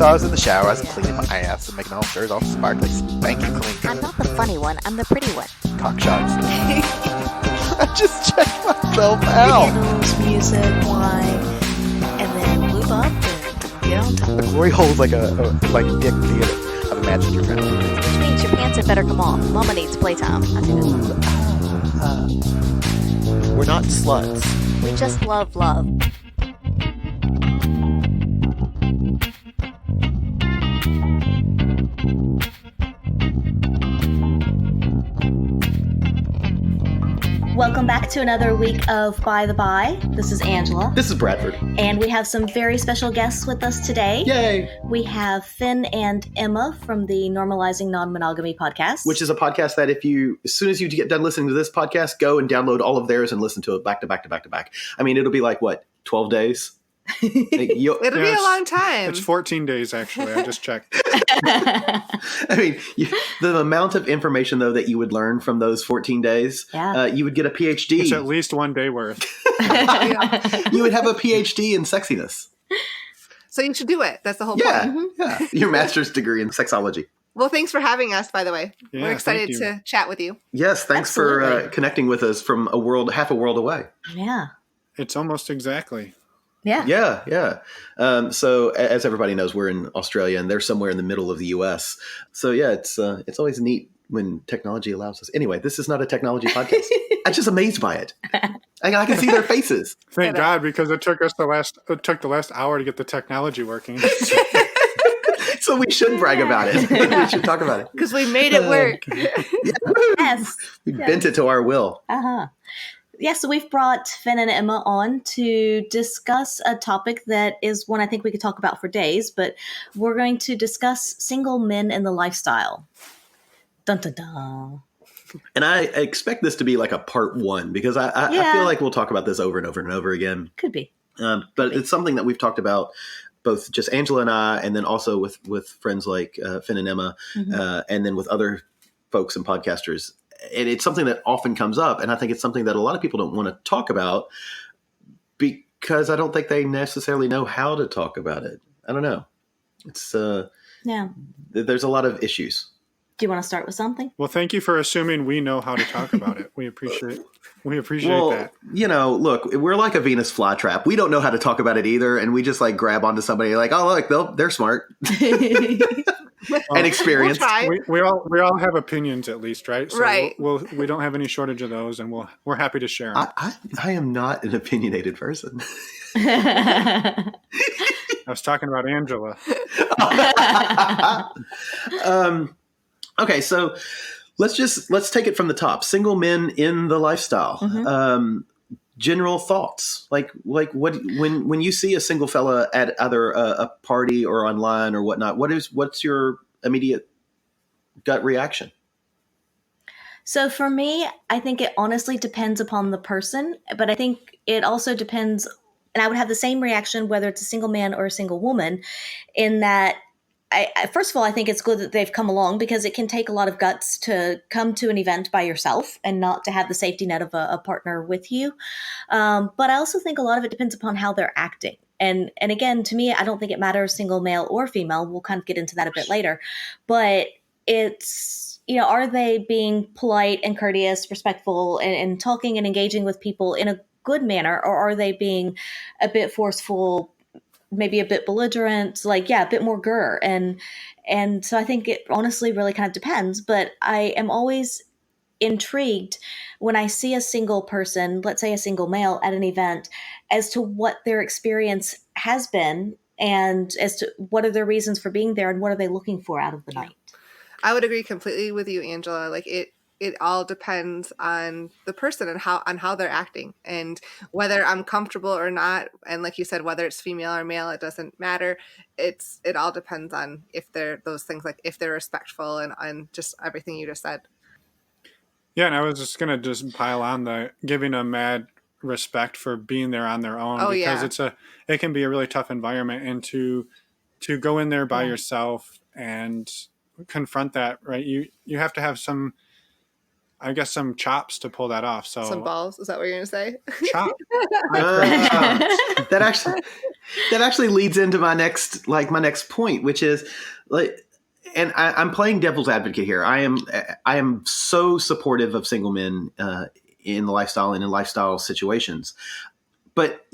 So I was in the shower, I was cleaning my ass and making all sure it's all sparkly, spanky clean. I'm not the funny one, I'm the pretty one. Cock shots. I just checked myself out. Candles, music, wine, and then lube up and get on top. The glory hole's like a dick theater. I've imagined your family. Which means your pants had better come off. Mama needs playtime. I think We're not sluts. we just love love. Welcome back to another week of By the By. This is Angela. This is Bradford. And we have some very special guests with us today. Yay! We have Finn and Emma from the Normalizing Non-Monogamy podcast. Which is a podcast that as soon as you get done listening to this podcast, go and download all of theirs and listen to it back to back to back to back. I mean, it'll be like, 12 days? It'll be a long time. It's 14 days, actually. I just checked. I mean, the amount of information, though, that you would learn from those 14 days, you would get a PhD. It's at least one day worth. You would have a PhD in sexiness. So you should do it. That's the whole point. Yeah. Your master's degree in sexology. Well, thanks for having us, by the way. Yeah, We're excited thank you. to chat with you. Yes, thanks for connecting with us from half a world away. Yeah. It's almost exactly. Yeah. Yeah. So as everybody knows, we're in Australia and they're somewhere in the middle of the US. So yeah, it's always neat when technology allows us. Anyway, this is not a technology podcast. I'm just amazed by it. I can see their faces. Thank God, because it took the last hour to get the technology working. So we should brag about it. We should talk about it. Because we made it work. Yes. We bent it to our will. Uh-huh. Yeah, so we've brought Finn and Emma on to discuss a topic that is one I think we could talk about for days, but we're going to discuss single men in the lifestyle. Dun dun dun. And I expect this to be like a part 1 because I feel like we'll talk about this over and over and over again. Could be. But it's something that we've talked about, both just Angela and I, and then also with friends like Finn and Emma, and then with other folks and podcasters. And it's something that often comes up, and I think it's something that a lot of people don't want to talk about because I don't think they necessarily know how to talk about it. I don't know. It's there's a lot of issues. Do you want to start with something? Well, thank you for assuming we know how to talk about it. We appreciate that. You know, look, we're like a Venus flytrap. We don't know how to talk about it either, and we just like grab onto somebody like, oh, look, they're smart. And experienced. We'll try. We all have opinions at least, right? So Right. We don't have any shortage of those, and we're happy to share them. I am not an opinionated person. I was talking about Angela. Okay, so let's take it from the top. Single men in the lifestyle. General thoughts, like what when you see a single fella at either a party or online or whatnot, what's your immediate gut reaction? So for me, I think it honestly depends upon the person, but I think it also depends, and I would have the same reaction whether it's a single man or a single woman, in that I first of all, I think it's good that they've come along because it can take a lot of guts to come to an event by yourself and not to have the safety net of a partner with you. But I also think a lot of it depends upon how they're acting. And again, to me, I don't think it matters single male or female. We'll kind of get into that a bit later. But it's, are they being polite and courteous, respectful, and talking and engaging with people in a good manner? Or are they being a bit forceful, maybe a bit belligerent, a bit more grr. And so I think it honestly really kind of depends, but I am always intrigued when I see a single person, let's say a single male at an event, as to what their experience has been and as to what are their reasons for being there and what are they looking for out of the night. I would agree completely with you, Angela. Like it all depends on the person and how they're acting and whether I'm comfortable or not. And like you said, whether it's female or male, it doesn't matter. It all depends on if they're those things, like if they're respectful and just everything you just said. Yeah, and I was just gonna pile on the giving a mad respect for being there on their own because it can be a really tough environment, and to go in there by yourself and confront that, right? You have to have some chops to pull that off. So some balls, is that what you're gonna say? Chop. That that actually leads into my next point, which is like, and I'm playing devil's advocate here. I am so supportive of single men in the lifestyle and in lifestyle situations. But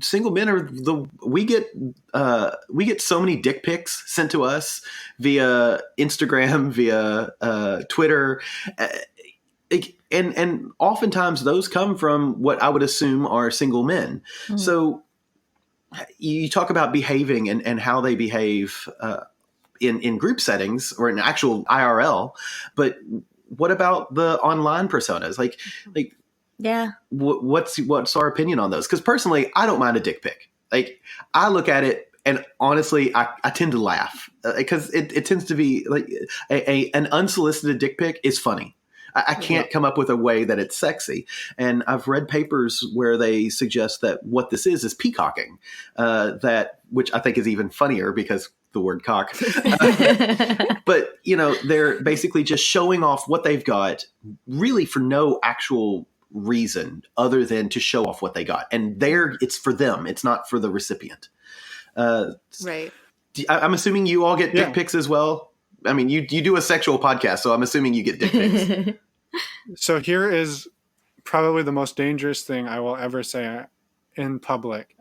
single men we get so many dick pics sent to us via Instagram, via Twitter, and oftentimes those come from what I would assume are single men. Mm. So you talk about behaving and how they behave in group settings or in actual IRL, but what about the online personas? Like. Yeah. What's our opinion on those? Because personally, I don't mind a dick pic. Like, I look at it and honestly, I tend to laugh because it tends to be like an unsolicited dick pic is funny. I can't come up with a way that it's sexy. And I've read papers where they suggest that what this is peacocking, which I think is even funnier because the word cock. But, they're basically just showing off what they've got really for no actual reason other than to show off what they got. And it's for them. It's not for the recipient. Right. I'm assuming you all get dick pics as well. I mean, you do a sexual podcast, so I'm assuming you get dick pics. So here is probably the most dangerous thing I will ever say in public.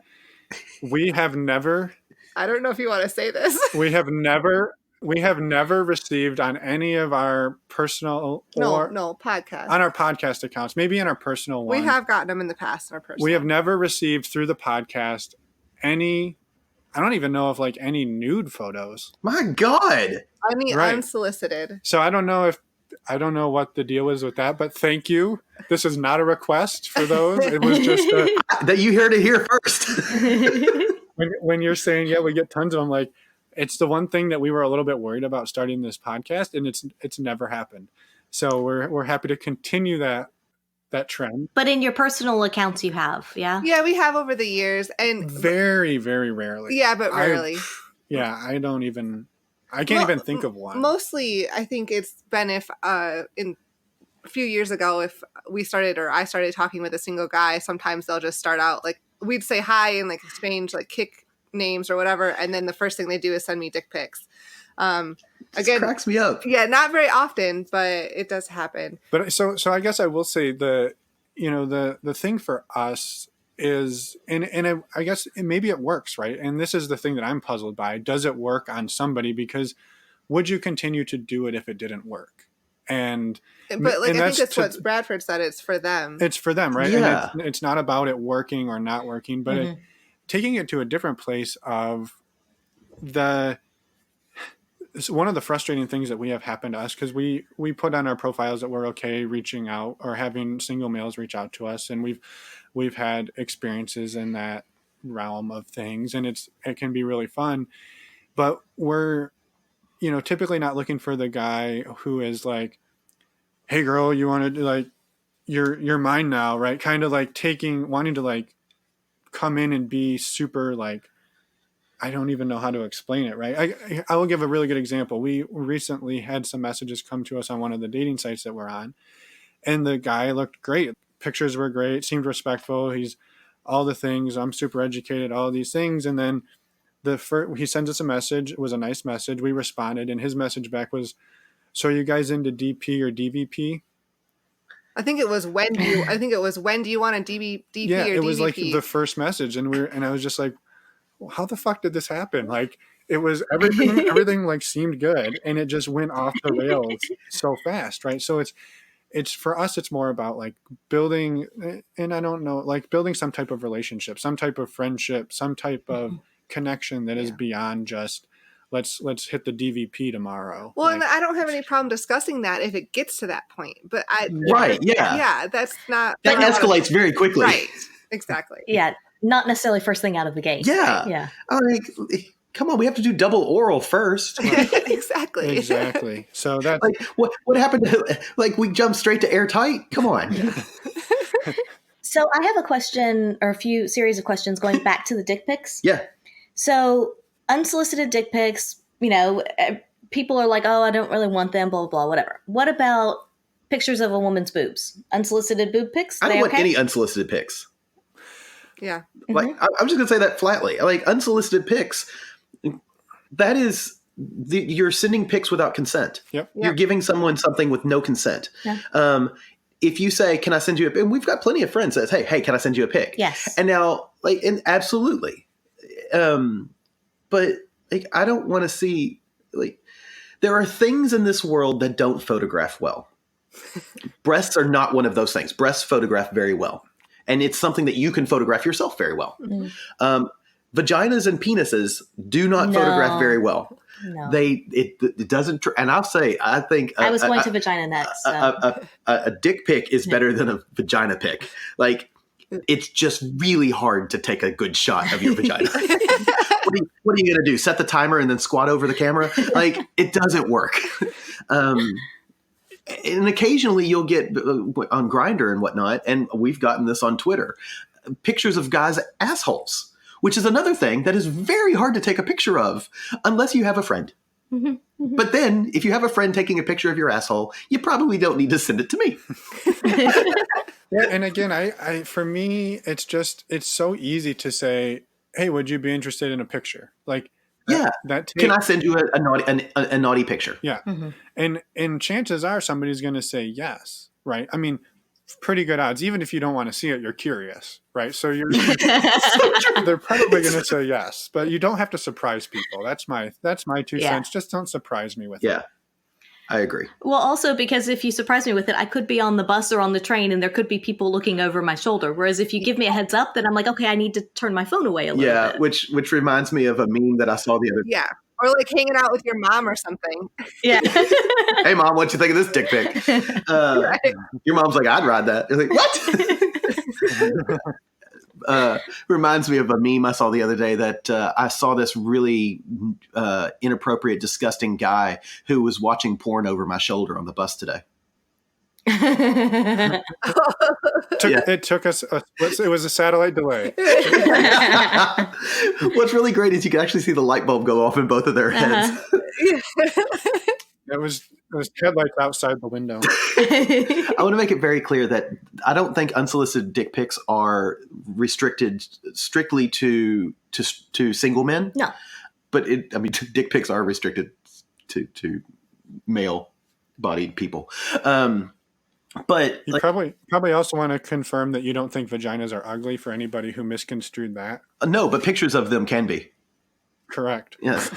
We have never... I don't know if you want to say this. We have never received on any of our personal podcast on our podcast accounts, maybe in our personal one. We have gotten them in the past in our personal. We have never received through the podcast any. I don't even know if any nude photos. My God, unsolicited. So I don't know what the deal is with that, but thank you. This is not a request for those. It was just that you heard it here first. When you're saying we get tons of them, like. It's the one thing that we were a little bit worried about starting this podcast, and it's never happened. So we're happy to continue that trend. But in your personal accounts, you have, yeah? Yeah, we have over the years, and very, very rarely. Yeah, but rarely. I can't even think of one. Mostly, I think it's been if in a few years ago, if we started or I started talking with a single guy, sometimes they'll just start out we'd say hi and exchange kick names or whatever, and then the first thing they do is send me dick pics. Again, cracks me up. Yeah, not very often, but it does happen. But so I guess I will say the thing for us is, and I guess maybe it works, right? And this is the thing that I'm puzzled by. Does it work on somebody? Because would you continue to do it if it didn't work? But I think that's what Bradford said. It's for them. It's for them, right? Yeah. And it's not about it working or not working, but taking it to a different place of one of the frustrating things that we have happened to us, because we put on our profiles that we're okay reaching out or having single males reach out to us, and we've had experiences in that realm of things, and it can be really fun, but we're typically not looking for the guy who is like, hey girl, you want to you're mine now, right? Kind of wanting to come in and be super I don't even know how to explain it, right? I will give a really good example. We recently had some messages come to us on one of the dating sites that we're on, and the guy looked great. Pictures were great, seemed respectful. He's all the things. I'm super educated, all of these things. And then he sends us a message. It was a nice message. We responded, and his message back was, so are you guys into DP or DVP? I think it was when do you want a DP or DVP? Yeah, it was the first message, and I was just like, well, how the fuck did this happen? It was everything seemed good, and it just went off the rails so fast, right? So it's for us, it's more about building, and I don't know, building some type of relationship, some type of friendship, some type of connection that is beyond just let's hit the DVP tomorrow. Well, and I don't have any problem discussing that if it gets to that point. But that's not that escalates very quickly. Right. Exactly. Yeah. Not necessarily first thing out of the gate. Yeah. Right? Yeah. Come on, we have to do double oral first. Exactly. So that's what happened to we jumped straight to airtight? Come on. So I have a question or a few series of questions going back to the dick pics. Yeah. So unsolicited dick pics, people are like, oh, I don't really want them, blah, blah, blah, whatever. What about pictures of a woman's boobs? Unsolicited boob pics? I don't want any unsolicited pics. Yeah. Like, I'm just going to say that flatly. Like, unsolicited pics, that is, you're sending pics without consent. Yep. You're giving someone something with no consent. Yeah. If you say, can I send you a pic? And we've got plenty of friends that say, hey, can I send you a pic? Yes. And now, like, and absolutely. But, like, I don't want to see, like, there are things in this world that don't photograph well. Breasts are not one of those things. Breasts photograph very well. And it's something that you can photograph yourself very well. Vaginas and penises do not photograph very well. No. It doesn't. And I'll say, I think I was going to vagina next. So. A dick pic is better than a vagina pic. Like, it's just really hard to take a good shot of your vagina. What are you going to do? Set the timer and then squat over the camera? Like, it doesn't work. And occasionally you'll get on Grindr and whatnot, and we've gotten this on Twitter, pictures of guys' assholes, which is another thing that is very hard to take a picture of unless you have a friend. But then if you have a friend taking a picture of your asshole, you probably don't need to send it to me. Yeah, and again, I for me, it's so easy to say, hey, would you be interested in a picture? Like, can I send you a naughty picture? Yeah. And chances are somebody's going to say yes, right? I mean, pretty good odds. Even if you don't want to see it, you're curious, right? So they're probably going to say yes, but you don't have to surprise people. That's my 2 cents. Just don't surprise me with it. Yeah, I agree. Well, also because if you surprise me with it, I could be on the bus or on the train and there could be people looking over my shoulder. Whereas if you give me a heads up, then I'm like, okay, I need to turn my phone away a little bit. Yeah, which reminds me of a meme that I saw the other day. Yeah. Or like hanging out with your mom or something. Yeah. Hey, Mom, what'd you think of this dick pic? Your mom's like, I'd ride that. You're like, what? Reminds me of a meme I saw the other day that I saw this really inappropriate, disgusting guy who was watching porn over my shoulder on the bus today. It took us it was a satellite delay. What's really great is you can actually see the light bulb go off in both of their heads. It was headlights outside the window. I want to make it very clear that I don't think unsolicited dick pics are restricted strictly to single men. No. But dick pics are restricted to male-bodied people. But you probably also want to confirm that you don't think vaginas are ugly for anybody who misconstrued that. No, but pictures of them can be. Correct. Yes.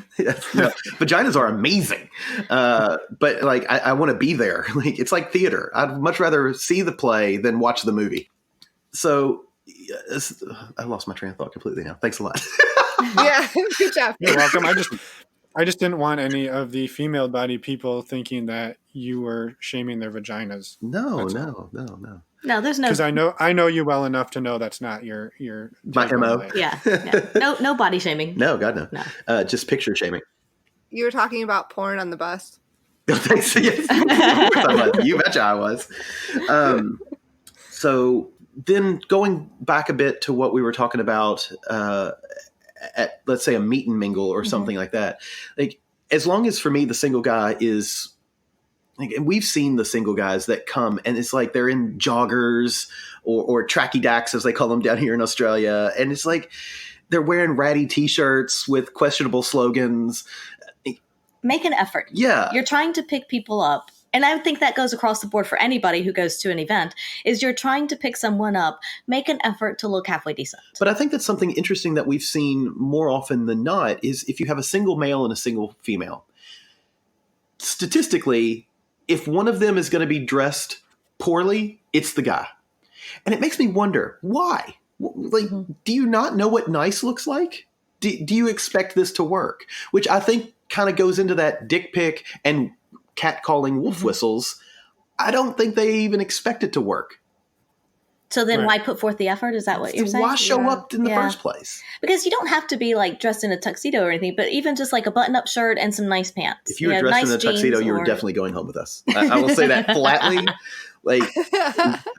Vaginas are amazing. But like, I want to be there. Like, it's like theater. I'd much rather see the play than watch the movie. So I lost my train of thought completely now. Thanks a lot. Yeah. Good job. You're welcome. I just didn't want any of the female body people thinking that you were shaming their vaginas. No. No, there's no. Because I know you well enough to know that's not your my MO. Yeah. No body shaming. No, God no. Just picture shaming. You were talking about porn on the bus. Thanks. Yes. You betcha I was. So then going back a bit to what we were talking about at, let's say, a meet and mingle or something like that. Like, as long as for me the single guy is like, and we've seen the single guys that come and it's like they're in joggers or tracky dacks as they call them down here in Australia, and it's like they're wearing ratty t-shirts with questionable slogans. Make an effort. Yeah, you're trying to pick people up. And I think that goes across the board for anybody who goes to an event, is you're trying to pick someone up, make an effort to look halfway decent. But I think that's something interesting that we've seen more often than not is if you have a single male and a single female, statistically, if one of them is going to be dressed poorly, it's the guy. And it makes me wonder, why? Like, do you not know what nice looks like? Do you expect this to work? Which I think kind of goes into that dick pic and catcalling wolf whistles. I don't think they even expect it to work. So then why put forth the effort? Is that what you're saying? Why show up in the first place? Because you don't have to be like dressed in a tuxedo or anything, but even just like a button-up shirt and some nice pants. If you were dressed in a tuxedo, you were definitely going home with us. I will say that flatly. Like,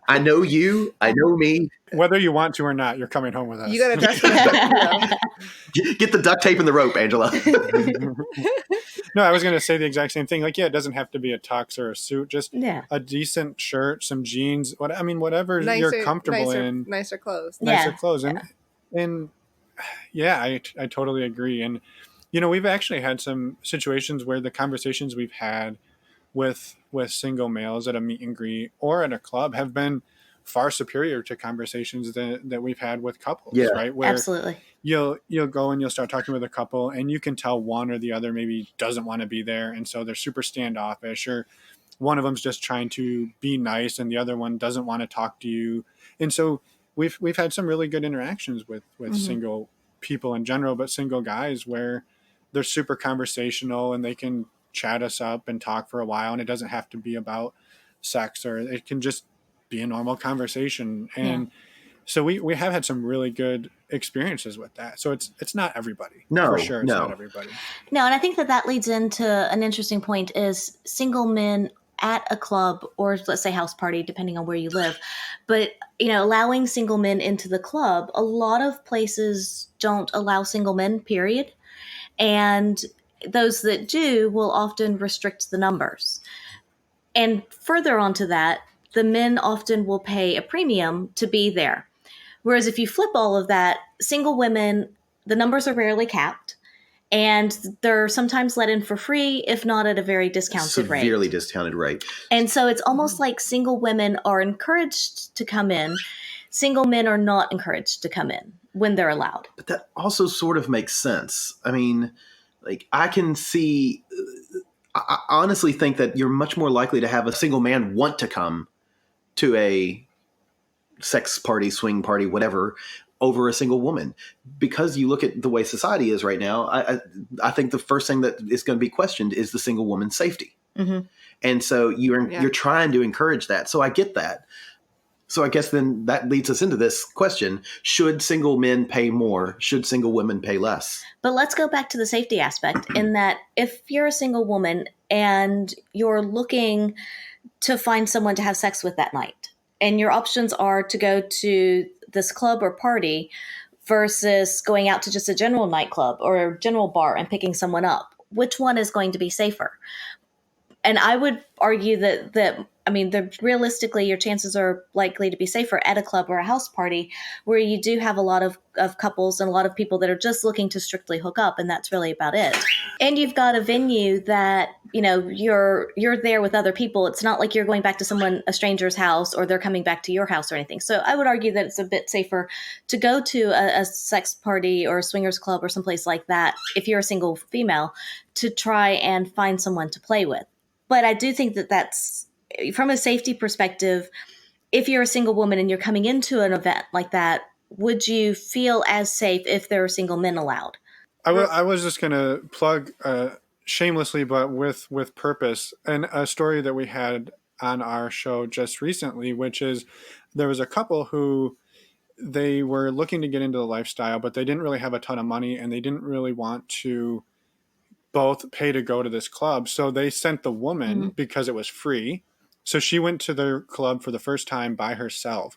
I know you, I know me. Whether you want to or not, you're coming home with us. You got to dress in a tuxedo. Get the duct tape and the rope, Angela. No, I was going to say the exact same thing. Like, yeah, it doesn't have to be a tux or a suit, just a decent shirt, some jeans, whatever you're comfortable in. Nicer clothes. Nicer clothes. And yeah, I totally agree. And, we've actually had some situations where the conversations we've had with single males at a meet and greet or at a club have been far superior to conversations that we've had with couples, right? Where absolutely. You'll go and you'll start talking with a couple and you can tell one or the other maybe doesn't want to be there. And so they're super standoffish, or one of them's just trying to be nice and the other one doesn't want to talk to you. And so we've had some really good interactions with single people in general, but single guys where they're super conversational and they can chat us up and talk for a while. And it doesn't have to be about sex, or it can just be a normal conversation. And so we have had some really good experiences with that. So it's not everybody. No, for sure. It's not everybody. No. And I think that leads into an interesting point is single men at a club, or let's say house party, depending on where you live. But, allowing single men into the club, a lot of places don't allow single men, period. And those that do will often restrict the numbers. And further onto that, the men often will pay a premium to be there. Whereas if you flip all of that, single women, the numbers are rarely capped, and they're sometimes let in for free, if not at a very discounted rate. Severely discounted rate. And so it's almost like single women are encouraged to come in. Single men are not encouraged to come in when they're allowed. But that also sort of makes sense. I mean, like, I can see, I honestly think that you're much more likely to have a single man want to come to a sex party, swing party, whatever, over a single woman, because you look at the way society is right now. I think the first thing that is going to be questioned is the single woman's safety. Mm-hmm. And so you're trying to encourage that. So I get that. So I guess then that leads us into this question. Should single men pay more? Should single women pay less? But let's go back to the safety aspect in that if you're a single woman and you're looking to find someone to have sex with that night, and your options are to go to this club or party versus going out to just a general nightclub or a general bar and picking someone up, which one is going to be safer? And I would argue that realistically, your chances are likely to be safer at a club or a house party where you do have a lot of couples and a lot of people that are just looking to strictly hook up, and that's really about it. And you've got a venue that, you're there with other people. It's not like you're going back to a stranger's house, or they're coming back to your house or anything. So I would argue that it's a bit safer to go to a sex party or a swingers club or someplace like that if you're a single female, to try and find someone to play with. But I do think that that's, from a safety perspective, if you're a single woman and you're coming into an event like that, would you feel as safe if there are single men allowed? I was just going to plug shamelessly, but with purpose, and a story that we had on our show just recently, which is there was a couple who they were looking to get into the lifestyle, but they didn't really have a ton of money and they didn't really want to both pay to go to this club. So they sent the woman because it was free. So she went to their club for the first time by herself.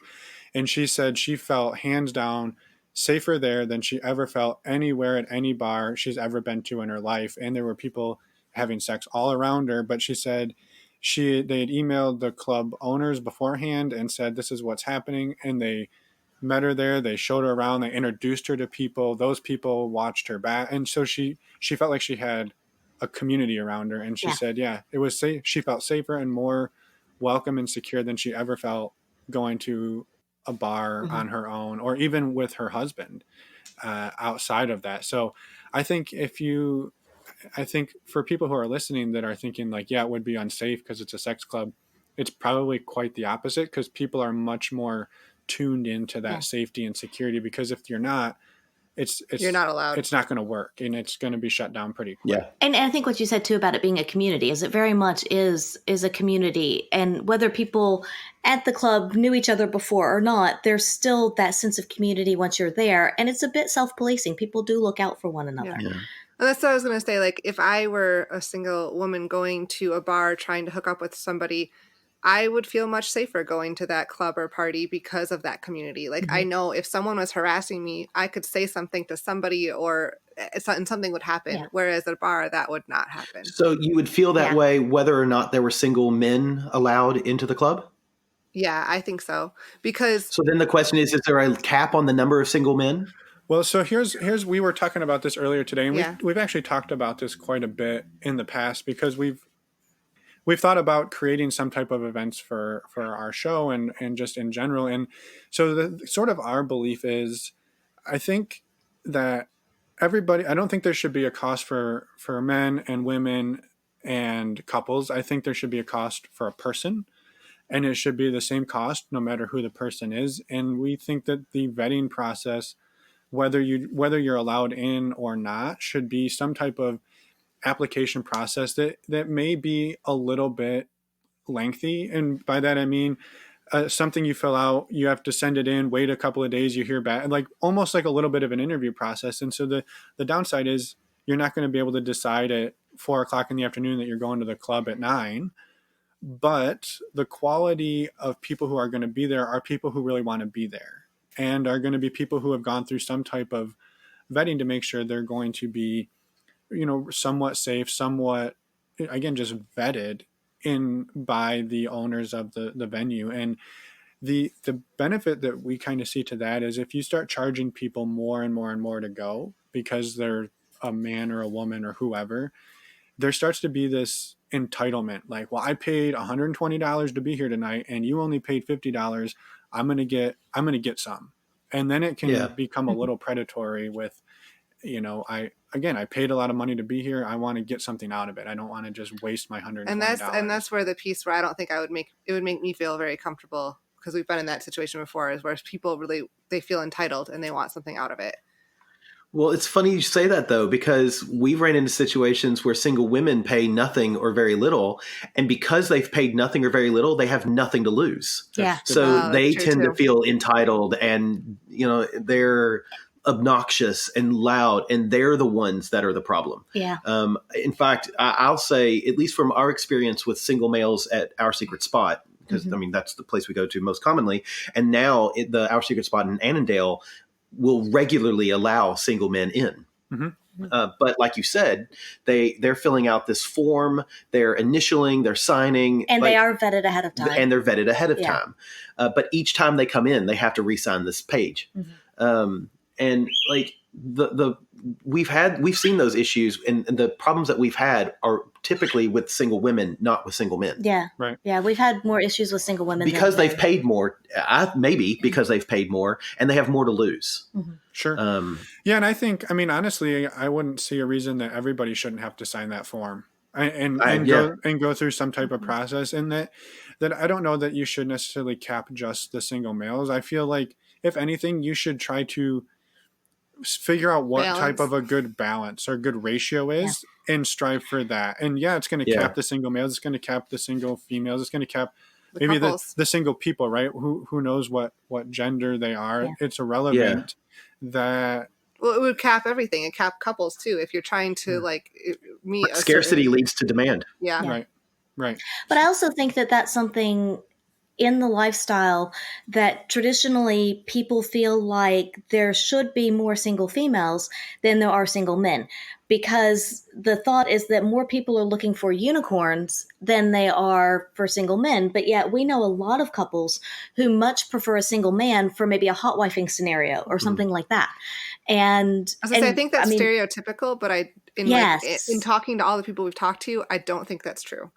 And she said she felt hands down safer there than she ever felt anywhere at any bar she's ever been to in her life. And there were people having sex all around her. But she said they had emailed the club owners beforehand and said, this is what's happening. And they met her there. They showed her around. They introduced her to people. Those people watched her back. And so she felt like she had a community around her. And she said, it was safe. She felt safer and more welcome and secure than she ever felt going to a bar on her own, or even with her husband outside of that. So I think for people who are listening that are thinking like, it would be unsafe because it's a sex club, it's probably quite the opposite, because people are much more tuned into that safety and security, because if you're not, you're not allowed. It's not going to work, and it's going to be shut down pretty quick. Yeah. And I think what you said too about it being a community is it very much is a community, and whether people at the club knew each other before or not, there's still that sense of community once you're there, and it's a bit self-policing. People do look out for one another. Yeah. And that's what I was going to say. Like, if I were a single woman going to a bar trying to hook up with somebody, I would feel much safer going to that club or party because of that community. Like, I know if someone was harassing me, I could say something to somebody or something would happen. Whereas at a bar, that would not happen. So you would feel that way whether or not there were single men allowed into the club? Yeah, I think so. Because so then the question is there a cap on the number of single men? Well, so here's we were talking about this earlier today, and we've actually talked about this quite a bit in the past because we've thought about creating some type of events for our show and just in general. And so the sort of our belief is, I think that everybody, I don't think there should be a cost for men and women and couples. I think there should be a cost for a person, and it should be the same cost no matter who the person is. And we think that the vetting process, whether you're allowed in or not, should be some type of application process that may be a little bit lengthy. And by that, I mean, something you fill out, you have to send it in, wait a couple of days, you hear back, like almost like a little bit of an interview process. And so the downside is you're not going to be able to decide at 4:00 in the afternoon that you're going to the club at 9. But the quality of people who are going to be there are people who really want to be there and are going to be people who have gone through some type of vetting to make sure they're going to be, somewhat safe, somewhat, again, just vetted in by the owners of the venue. And the benefit that we kind of see to that is if you start charging people more and more and more to go because they're a man or a woman or whoever, there starts to be this entitlement. Like, well, I paid $120 to be here tonight and you only paid $50. I'm going to get some. And then it can become a little predatory with, I paid a lot of money to be here. I want to get something out of it. I don't want to just waste my $120. And that's where the piece where I don't think it would make me feel very comfortable, because we've been in that situation before, is where people really, they feel entitled and they want something out of it. Well, it's funny you say that, though, because we've ran into situations where single women pay nothing or very little. And because they've paid nothing or very little, they have nothing to lose. Yeah. So they tend to feel entitled and, they're obnoxious and loud, and they're the ones that are the problem. Yeah. In fact, I'll say, at least from our experience with single males at Our Secret Spot, because, that's the place we go to most commonly. And now the Our Secret Spot in Annandale will regularly allow single men in. But like you said, they're filling out this form, they're initialing, they're signing. And they are vetted ahead of time. And they're vetted ahead of time. But each time they come in, they have to re-sign this page. And like we've seen those issues, and the problems that we've had are typically with single women, not with single men. Yeah. Right. Yeah. We've had more issues with single women because they've paid more. Maybe because they've paid more and they have more to lose. Sure. And I think, honestly, I wouldn't see a reason that everybody shouldn't have to sign that form and go through some type of process. And that I don't know that you should necessarily cap just the single males. I feel like if anything, you should try to figure out what type of a good balance or good ratio is and strive for that. And it's going to cap the single males. It's going to cap the single females. It's going to cap maybe the single people, right? Who knows what gender they are. Yeah. It's irrelevant that. Well, it would cap everything. It cap couples too. If you're trying to meet scarcity leads to demand. Yeah. Right. But I also think that that's something in the lifestyle that traditionally people feel like there should be more single females than there are single men, because the thought is that more people are looking for unicorns than they are for single men. But yet we know a lot of couples who much prefer a single man for maybe a hot wifing scenario or something like that. And I think that's stereotypical, but in talking to all the people we've talked to, I don't think that's true.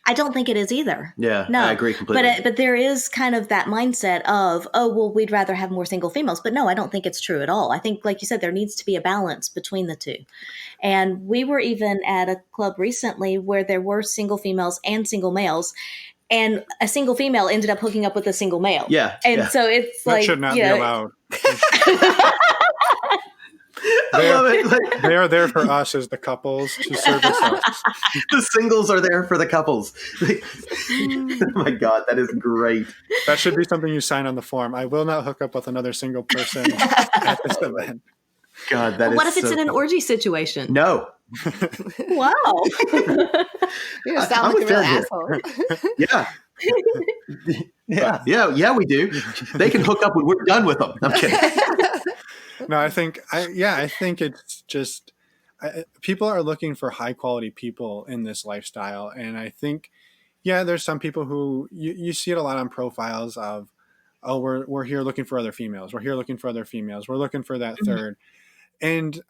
I don't think it is either. Yeah, no. I agree completely. But there is kind of that mindset of, we'd rather have more single females. But no, I don't think it's true at all. I think, like you said, there needs to be a balance between the two. And we were even at a club recently where there were single females and single males. And a single female ended up hooking up with a single male. Yeah. And so it's that should not be allowed. They are there for us as the couples to service us. The singles are there for the couples. Oh my God, that is great. That should be something you sign on the form. I will not hook up with another single person at this event. God, that is what if it's in an orgy situation? No. Wow. You sound like a real asshole. Yeah. Yeah, we do. They can hook up when we're done with them. I'm kidding. No, I think it's just people are looking for high quality people in this lifestyle, and I think there's some people who you see it a lot on profiles of, oh, we're here looking for other females, we're here looking for other females, we're looking for that third, and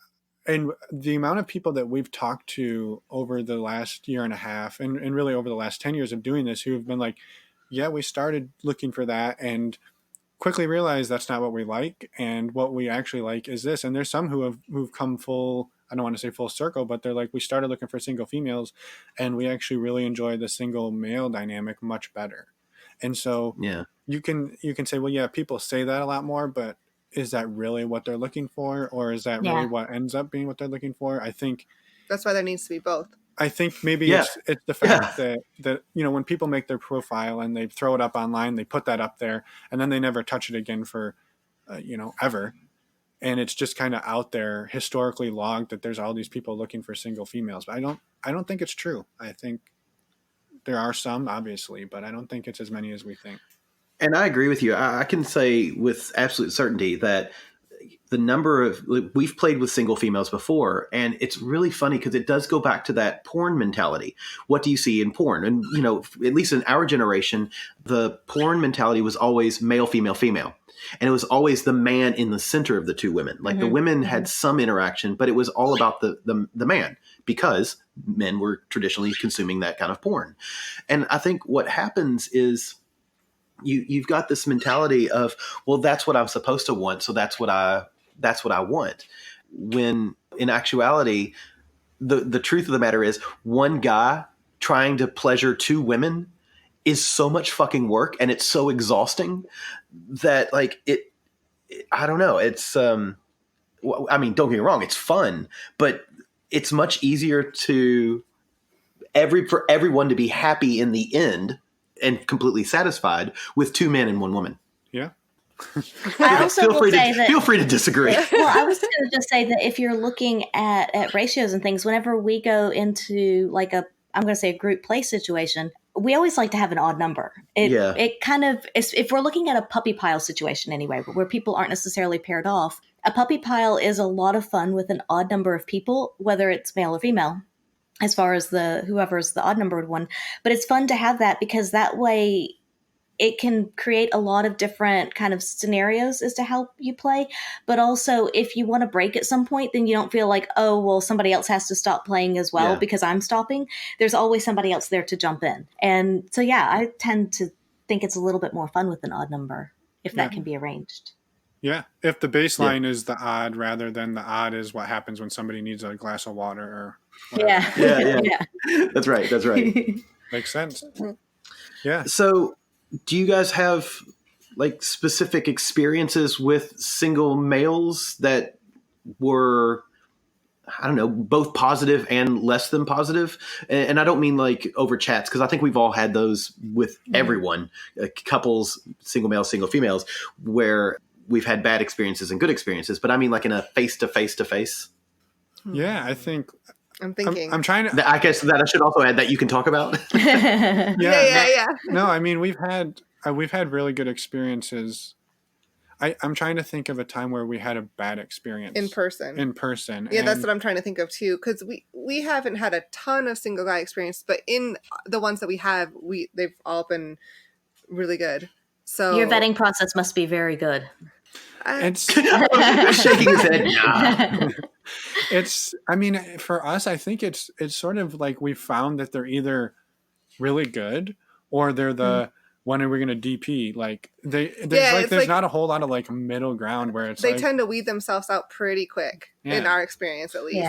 the amount of people that we've talked to over the last year and a half, and really over the last 10 years of doing this, who have been like, yeah, we started looking for that and quickly realized that's not what we like, and what we actually like is this. And there's some who've come full, I don't want to say full circle, but they're like, we started looking for single females and we actually really enjoy the single male dynamic much better. And so you can say, well, yeah, people say that a lot more, but is that really what they're looking for, or is that really what ends up being what they're looking for? I think that's why there needs to be both. I think maybe it's the fact that when people make their profile and they throw it up online, they put that up there and then they never touch it again for ever, and it's just kind of out there historically logged that there's all these people looking for single females. But I don't think it's true. I think there are some, obviously, but I don't think it's as many as we think. And I agree with you. I can say with absolute certainty that the number of, we've played with single females before, and it's really funny because it does go back to that porn mentality. What do you see in porn? And, at least in our generation, the porn mentality was always male, female, female. And it was always the man in the center of the two women. Like the women had some interaction, but it was all about the man, because men were traditionally consuming that kind of porn. And I think what happens is you've got this mentality of, well, that's what I'm supposed to want, so that's what I want. When in actuality, the truth of the matter is, one guy trying to pleasure two women is so much fucking work, and it's so exhausting that I don't know. It's I mean, don't get me wrong, it's fun, but it's much easier for everyone to be happy in the end and completely satisfied with two men and one woman. Yeah. I also feel free to disagree. Well, I was going to just say that if you're looking at ratios and things, whenever we go into I'm going to say a group play situation, we always like to have an odd number. It kind of, if we're looking at a puppy pile situation anyway, where people aren't necessarily paired off, a puppy pile is a lot of fun with an odd number of people, whether it's male or female, as far as whoever's the odd numbered one. But it's fun to have that, because that way it can create a lot of different kind of scenarios as to how you play. But also, if you want to break at some point, then you don't feel like, oh, well, somebody else has to stop playing as well because I'm stopping. There's always somebody else there to jump in. And so, I tend to think it's a little bit more fun with an odd number if that can be arranged. Yeah. If the baseline is the odd rather than the odd is what happens when somebody needs a glass of water or whatever. Yeah. That's right. Makes sense. Yeah. So do you guys have specific experiences with single males that were, I don't know, both positive and less than positive? And I don't mean over chats, because I think we've all had those with everyone, couples, single males, single females, where we've had bad experiences and good experiences. But I mean in a face-to-face. Yeah, I think I'm thinking. I'm trying to. I guess that I should also add that you can talk about. Yeah. No, I mean we've had really good experiences. I'm trying to think of a time where we had a bad experience in person. Yeah, that's what I'm trying to think of too, because we haven't had a ton of single guy experience, but in the ones that we have, they've all been really good. So your vetting process must be very good. It's shaking his head. Yeah. I mean, for us, I think it's sort of like we found that they're either really good or they're the when are we going to DP? There's not a whole lot of middle ground where they tend to weed themselves out pretty quick in our experience, at least.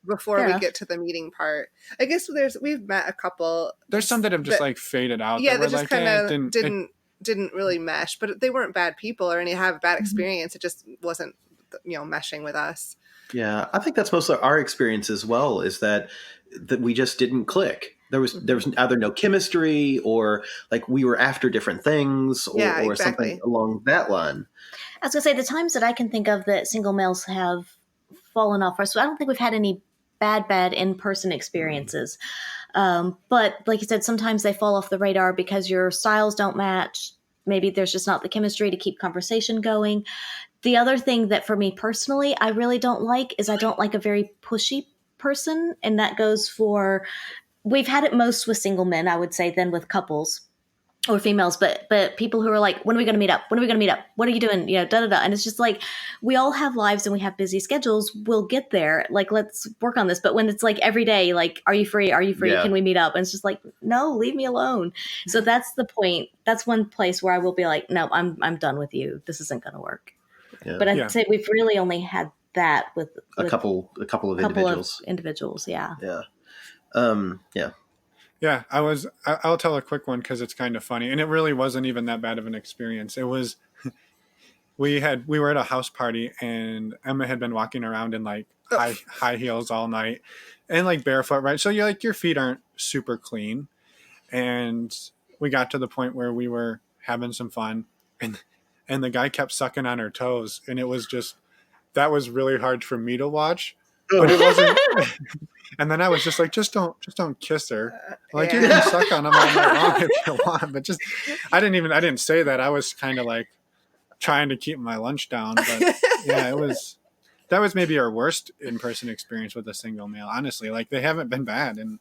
Before we get to the meeting part. I guess we've met a couple. There's some that have just faded out. Yeah, they just kind of didn't really mesh, but they weren't bad people or any have a bad experience. It just wasn't, meshing with us. Yeah, I think that's mostly our experience as well, is that we just didn't click. There was either no chemistry or we were after different things or something along that line. I was going to say, the times that I can think of that single males have fallen off, so I don't think we've had any bad in-person experiences. But like you said, sometimes they fall off the radar because your styles don't match. Maybe there's just not the chemistry to keep conversation going. The other thing that for me personally, I really don't like is I don't like a very pushy person. And that goes for, we've had it most with single men, I would say, than with couples or females, but people who are like, when are we going to meet up? When are we going to meet up? What are you doing? You know, da, da, da. And it's just like, we all have lives and we have busy schedules. We'll get there. Like, let's work on this. But when it's like every day, like, are you free? Are you free? Yeah. Can we meet up? And it's just like, no, leave me alone. So that's the point. That's one place where I will be like, no, I'm done with you. This isn't going to work. Yeah. But I'd say we've really only had that with a couple of individuals. Yeah. Yeah. Yeah. Yeah, I'll tell a quick one because it's kind of funny. And it really wasn't even that bad of an experience. It was, we were at a house party and Emma had been walking around in like high heels all night and like barefoot, right? So you're like, your feet aren't super clean. And we got to the point where we were having some fun and the guy kept sucking on her toes. And it was just, that was really hard for me to watch. But it wasn't. And then I was just like, just don't kiss her. Like, you can suck on them all night long if you want, but just, I didn't say that. I was kind of like trying to keep my lunch down. But yeah, that was maybe our worst in-person experience with a single male. Honestly, like they haven't been bad, and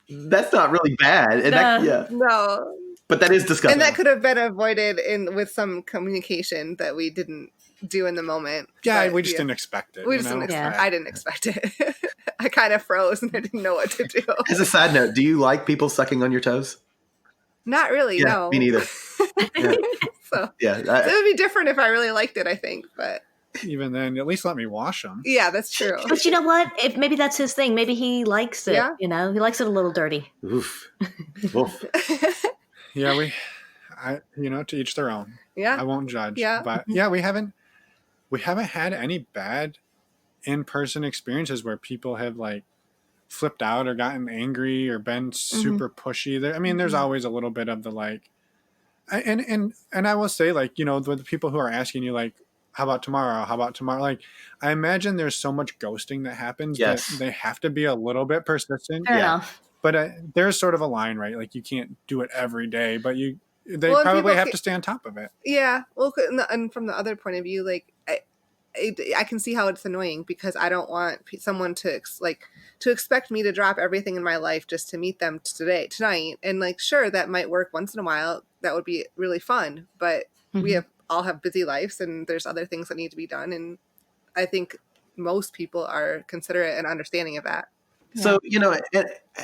that's not really bad. And no, but that is disgusting. And that could have been avoided with some communication that we didn't do in the moment. Yeah, we just didn't expect it. I didn't expect it. I kind of froze and I didn't know what to do. As a side note, do you like people sucking on your toes? Not really, no. Me neither. Yeah. It would be different if I really liked it, I think, but even then, at least let me wash them. Yeah, that's true. But you know what? If maybe that's his thing. Maybe he likes it. Yeah. You know, he likes it a little dirty. Oof. Oof. Yeah, to each their own. Yeah. I won't judge. Yeah. But yeah, we haven't had any bad in-person experiences where people have like flipped out or gotten angry or been super pushy. I mean, there's always a little bit of the like, and I will say, like, you know, with the people who are asking you like, how about tomorrow? How about tomorrow? Like, I imagine there's so much ghosting that happens that they have to be a little bit persistent. Fair enough. But there's sort of a line, right? Like, you can't do it every day, but they probably have to stay on top of it. Yeah. Well, and from the other point of view, like, I can see how it's annoying because I don't want someone to expect me to drop everything in my life just to meet them tonight. And like, sure, that might work once in a while. That would be really fun, but we all have busy lives and there's other things that need to be done. And I think most people are considerate and understanding of that. So, you know,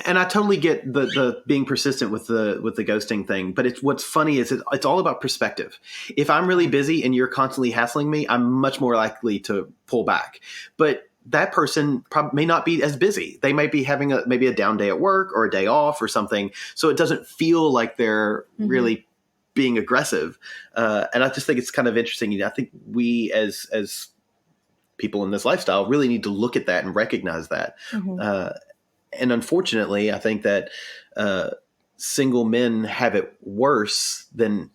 and I totally get the being persistent with the ghosting thing, but what's funny is it's all about perspective. If I'm really busy and you're constantly hassling me, I'm much more likely to pull back. But that person may not be as busy. They might be having maybe a down day at work or a day off or something. So it doesn't feel like they're really being aggressive. And I just think it's kind of interesting. I think we as people in this lifestyle really need to look at that and recognize that. And unfortunately, I think that single men have it worse than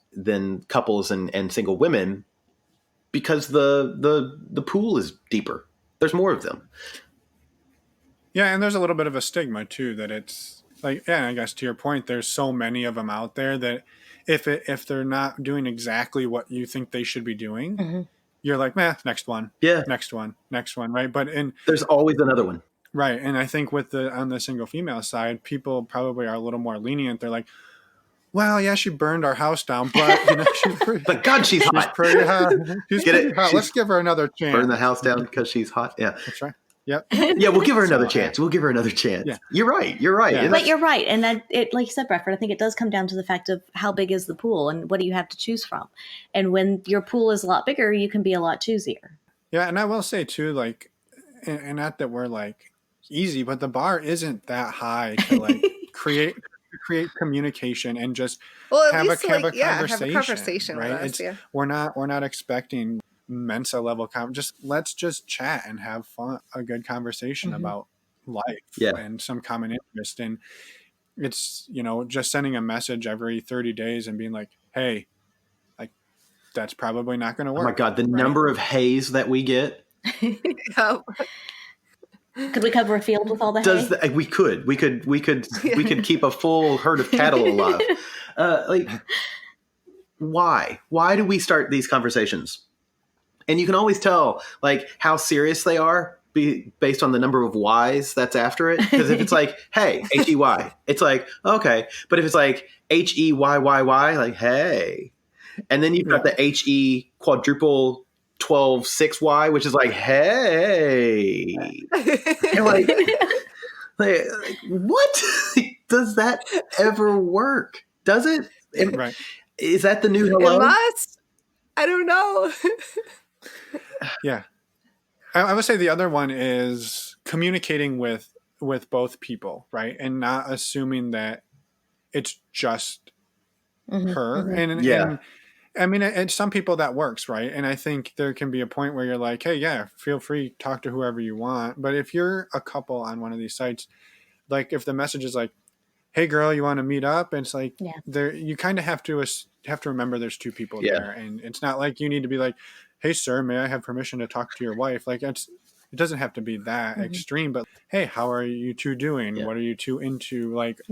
couples and single women because the pool is deeper. There's more of them. Yeah, and there's a little bit of a stigma too that it's like, yeah, I guess to your point, there's so many of them out there that if they're not doing exactly what you think they should be doing, you're like, next one. Yeah. Next one, right? But there's always another one. Right. And I think on the single female side, people probably are a little more lenient. They're like, well, yeah, she burned our house down, but you know, but God, she's hot. She's pretty hot. She's pretty hot. Let's give her another chance. Burn the house down because she's hot. Yeah. That's right. Yep. Yeah, we'll give her another chance. We'll give her another chance. Yeah. You're right. Yeah. But you're right. And that like you said, Bradford, I think it does come down to the fact of how big is the pool and what do you have to choose from. And when your pool is a lot bigger, you can be a lot choosier. Yeah. And I will say too, like, and not that we're like easy, but the bar isn't that high to like create communication and just have a conversation, right? With us, we're not expecting Mensa level let's just chat and have fun, a good conversation about life and some common interest. And it's, you know, just sending a message every 30 days and being like, hey, like, that's probably not going to work. Oh my God, the number of hays that we get. Could we cover a field with all the hay? We could keep a full herd of cattle alive. Why do we start these conversations? And you can always tell like how serious they are based on the number of Y's that's after it. Because if it's like, hey, H-E-Y, it's like, okay. But if it's like H-E-Y-Y-Y, like, hey. And then you've got the H-E quadruple 12-6-Y, which is like, hey. And like, what? Does that ever work? Does it? Right. Is that the new hello? It must. I don't know. Yeah. I would say the other one is communicating with both people, right? And not assuming that it's just her. And I mean, and some people that works, right? And I think there can be a point where you're like, hey, yeah, feel free, talk to whoever you want. But if you're a couple on one of these sites, like if the message is like, hey girl, you want to meet up? And it's like, there, you kind of have to remember there's two people there. And it's not like you need to be like, hey sir, may I have permission to talk to your wife? Like it doesn't have to be that extreme, but hey, how are you two doing? What are you two into? Like,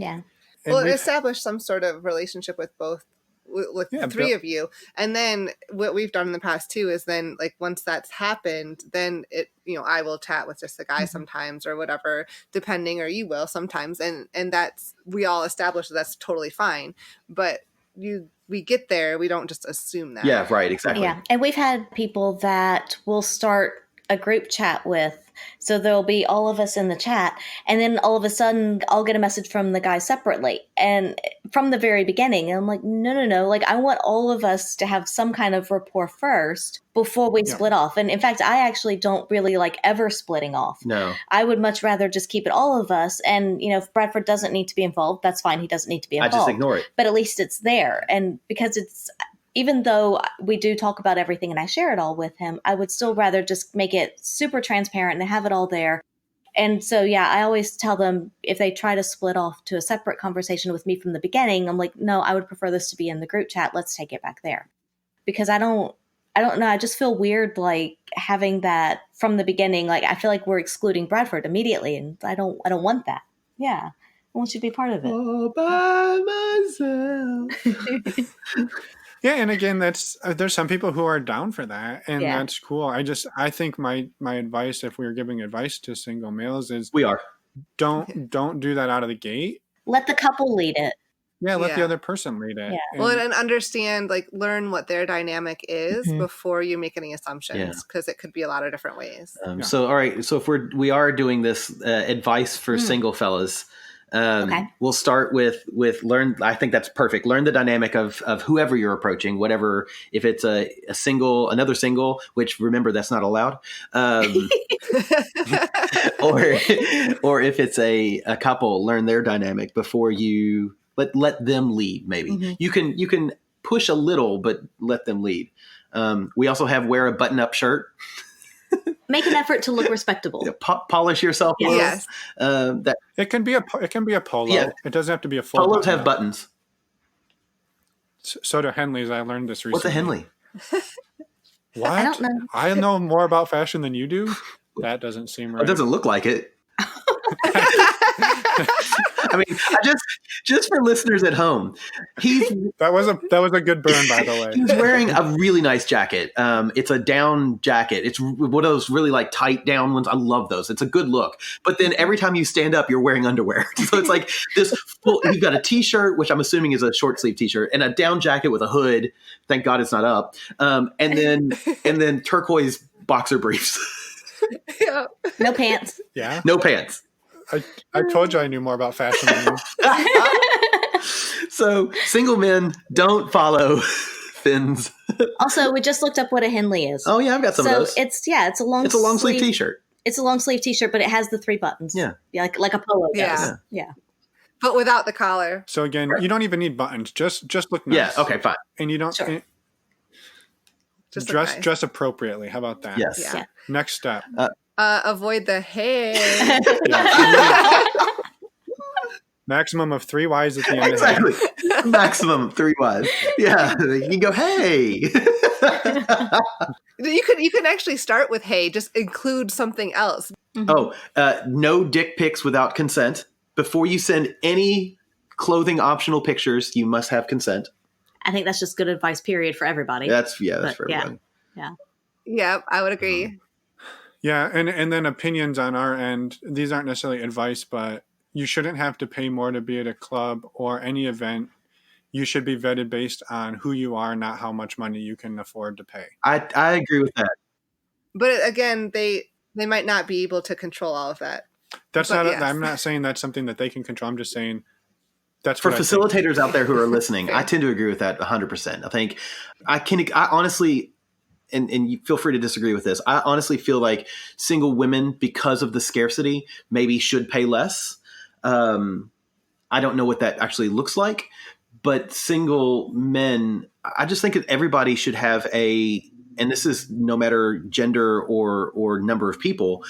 well, establish some sort of relationship with both, with the three of you. And then what we've done in the past too is then like once that's happened, then it, I will chat with just the guy sometimes or whatever, depending, or you will sometimes. And that's, we all establish that's totally fine. But we get there, we don't just assume that. Yeah, right, exactly. Yeah. And we've had people that will start a group chat with. So there'll be all of us in the chat, and then all of a sudden I'll get a message from the guy separately. And from the very beginning, I'm like, no. Like I want all of us to have some kind of rapport first before we split off. And in fact, I actually don't really like ever splitting off. No. I would much rather just keep it all of us. And, if Bradford doesn't need to be involved, that's fine. He doesn't need to be involved. I just ignore it. But at least it's there. And because even though we do talk about everything and I share it all with him, I would still rather just make it super transparent and have it all there. And so, I always tell them if they try to split off to a separate conversation with me from the beginning, I'm like, no, I would prefer this to be in the group chat. Let's take it back there. Because I don't know. I just feel weird, like having that from the beginning. Like, I feel like we're excluding Bradford immediately, and I don't want that. Yeah. I want you to be part of it. All by myself. Yeah, and again, there's some people who are down for that, and that's cool. I think my advice, if we were giving advice to single males, is don't do that out of the gate. Let the couple lead it. Yeah, let the other person lead it. Yeah. Well, and understand, like, learn what their dynamic is before you make any assumptions, because it could be a lot of different ways. So, all right. So if we are doing this advice for single fellas. We'll start with learn. I think that's perfect. Learn the dynamic of whoever you're approaching, whatever, if it's another single, which remember that's not allowed. Or if it's a couple, learn their dynamic before you let them lead. Maybe you can push a little, but let them lead. We also have wear a button-up shirt. Make an effort to look respectable. Polish yourself. Yes. It can be a polo. Yeah. It doesn't have to be a full. Polos have buttons. So do Henleys. I learned this recently. What's a Henley? What? I don't know. I know more about fashion than you do. That doesn't seem right. It doesn't look like it. I mean, just for listeners at home, that was a good burn, by the way. He's wearing a really nice jacket. It's a down jacket. It's one of those really like tight down ones. I love those. It's a good look. But then every time you stand up, you're wearing underwear. So it's like this full. You've got a t-shirt, which I'm assuming is a short sleeve t-shirt, and a down jacket with a hood. Thank God it's not up. And then turquoise boxer briefs. Yeah. No pants. Yeah. No pants. I told you I knew more about fashion than you. So single men, don't follow Finn's. Also, we just looked up what a Henley is. Oh yeah, I've got some of those. It's a long sleeve t-shirt. It's a long sleeve t-shirt, but it has the 3 buttons. Yeah. Like a polo Yeah. does. Yeah. But without the collar. So again, you don't even need buttons. Just look nice. Yeah. Okay. Fine. And you don't. Sure. Just dress appropriately. How about that? Yes. Yeah. Next step. Avoid the hair. Maximum of 3 Ys at the end. Exactly. Maximum 3 Ys. Yeah. You can go, hey. You can actually start with, hey, just include something else. No dick pics without consent. Before you send any clothing optional pictures, you must have consent. I think that's just good advice, period, for everybody. That's for everybody. Yeah, I would agree. Yeah, and then opinions on our end. These aren't necessarily advice, but you shouldn't have to pay more to be at a club or any event. You should be vetted based on who you are, not how much money you can afford to pay. I agree with that. But again, they might not be able to control all of that. I'm not saying that's something that they can control. I'm just saying that's for facilitators out there who are listening. I tend to agree with that 100%. I think I honestly, and you feel free to disagree with this, I honestly feel like single women, because of the scarcity, maybe should pay less. I don't know what that actually looks like, but single men, I just think that everybody should have and this is no matter gender or number of people,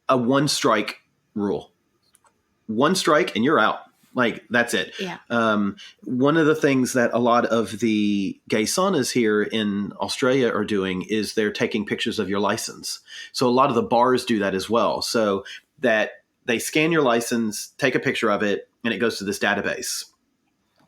a one strike rule. One strike and you're out. Like, that's it. Yeah. One of the things that a lot of the gay saunas here in Australia are doing is they're taking pictures of your license. So a lot of the bars do that as well. So that they scan your license, take a picture of it, and it goes to this database.